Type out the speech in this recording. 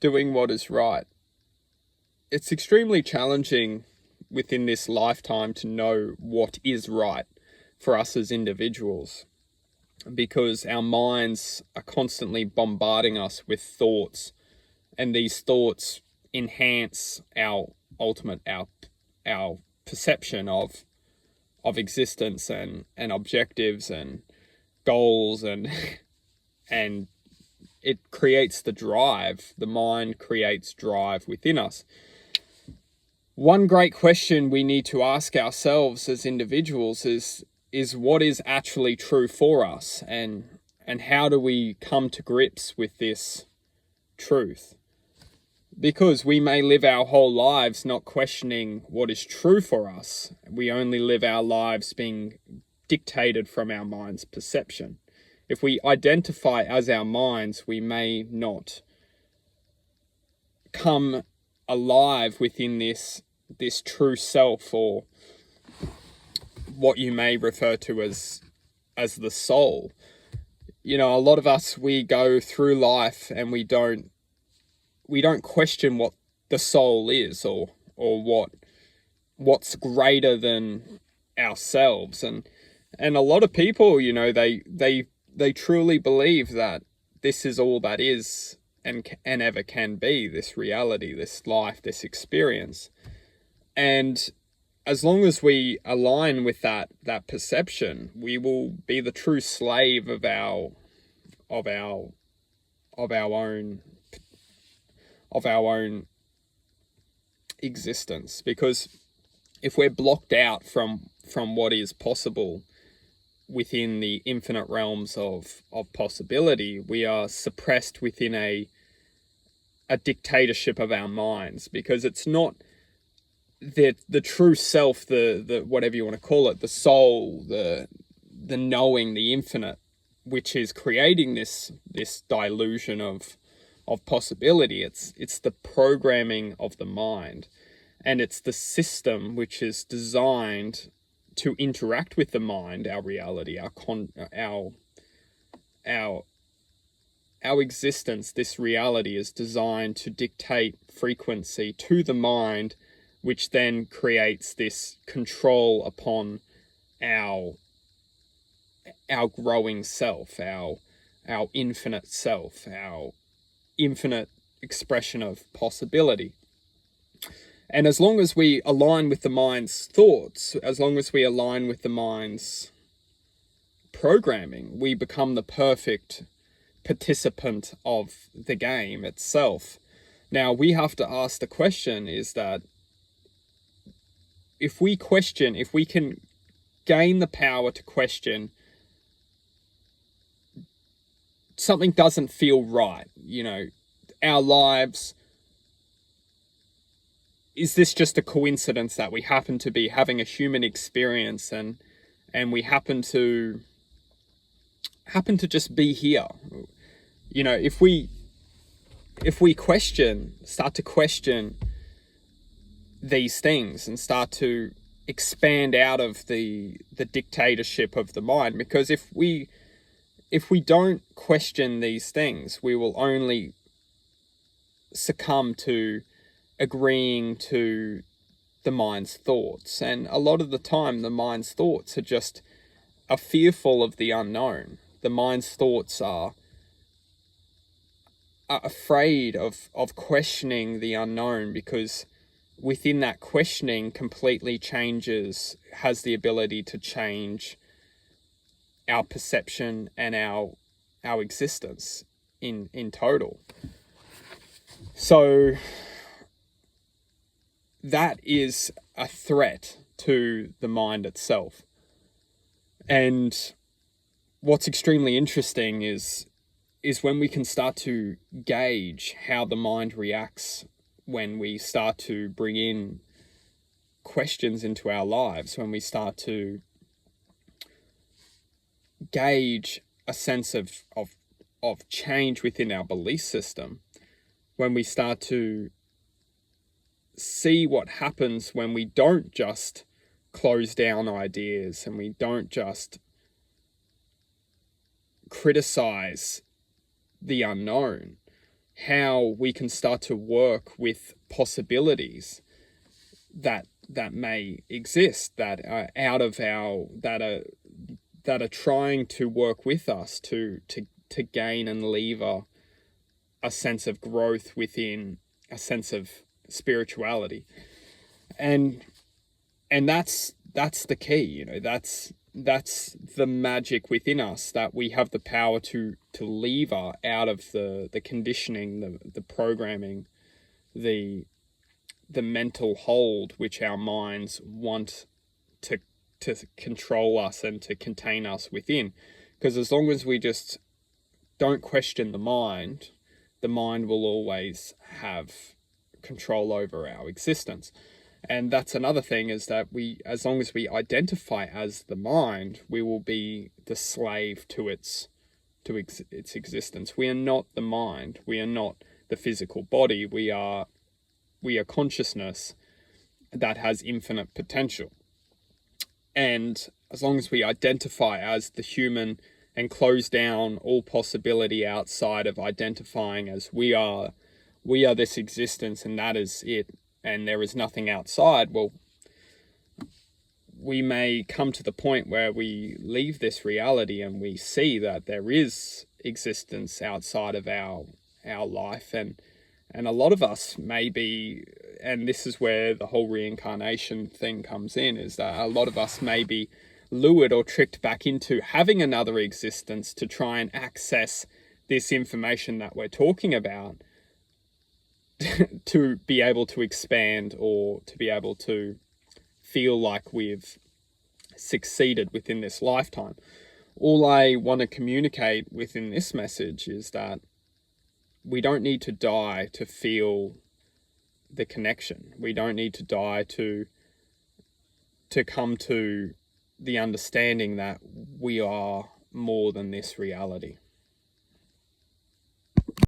doing what is right. It's extremely challenging within this lifetime to know what is right for us as individuals, because our minds are constantly bombarding us with thoughts, and these thoughts enhance our our perception of existence and objectives and goals, and it creates the mind creates drive within us. One great question we need to ask ourselves as individuals is what is actually true for us, and how do we come to grips with this truth? Because we may live our whole lives not questioning what is true for us. We only live our lives being dictated from our mind's perception. If we identify as our minds, we may not come alive within this true self, or what you may refer to as the soul. You know, a lot of us, we go through life and we don't question what the soul is, or what's greater than ourselves. And a lot of people, you know, they truly believe that this is all that is and ever can be, this reality, this life, this experience. And as long as we align with that perception, we will be the true slave of our own existence. Because if we're blocked out from what is possible within the infinite realms of possibility, we are suppressed within a dictatorship of our minds, because it's not the true self, the whatever you want to call it, the soul, the knowing, the infinite, which is creating this delusion of possibility. It's the programming of the mind, and it's the system which is designed to interact with the mind, our reality, our existence. This reality is designed to dictate frequency to the mind, which then creates this control upon our growing self, our infinite self, our infinite expression of possibility. And as long as we align with the mind's thoughts, as long as we align with the mind's programming, we become the perfect participant of the game itself. Now, we have to ask the question, is that if we can gain the power to question, something doesn't feel right, you know, our lives, is this just a coincidence that we happen to be having a human experience, and we happen to just be here? You know, if we start to question these things and start to expand out of the dictatorship of the mind, because if we don't question these things, we will only succumb to agreeing to the mind's thoughts. And a lot of the time, the mind's thoughts are fearful of the unknown. The mind's thoughts are afraid of questioning the unknown, because within that questioning completely has the ability to change our perception and our existence in total. So that is a threat to the mind itself. And what's extremely interesting is when we can start to gauge how the mind reacts when we start to bring in questions into our lives, when we start to gauge a sense of change within our belief system, when we start to see what happens when we don't just close down ideas, and we don't just criticize the unknown, how we can start to work with possibilities that may exist, that are out of our, that are trying to work with us to gain and lever a sense of growth within a sense of spirituality. And that's the key, you know, that's the magic within us, that we have the power to lever out of the conditioning, the programming, the mental hold which our minds want to control us and to contain us within. Because as long as we just don't question the mind will always have control over our existence. And that's another thing, is that as long as we identify as the mind, we will be the slave to its existence. We are not the mind. We are not the physical body. We are consciousness that has infinite potential. And as long as we identify as the human and close down all possibility outside of identifying as we are this existence and that is it, and there is nothing outside, well, we may come to the point where we leave this reality and we see that there is existence outside of our life. And a lot of us may be, and this is where the whole reincarnation thing comes in, is that a lot of us may be lured or tricked back into having another existence to try and access this information that we're talking about, to be able to expand, or to be able to feel like we've succeeded within this lifetime. All I want to communicate within this message is that we don't need to die to feel the connection. We don't need to die to come to the understanding that we are more than this reality.